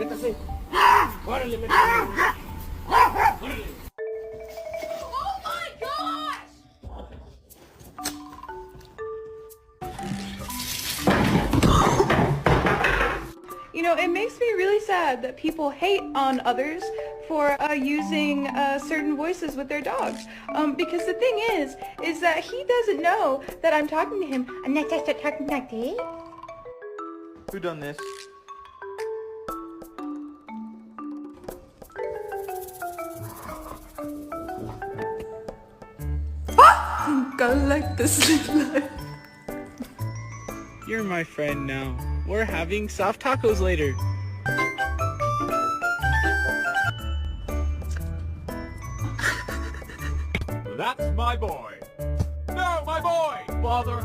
Métase. Órale, métase. Órale. Oh my gosh! You know, it makes me really sad that people hate on others for using certain voices with their dogs. Because the thing is that he doesn't know that I'm talking to him. I'm not just talking like this. Who done this? Gotta like this life. You're my friend now. We're having soft tacos later. That's my boy. No, my boy! Father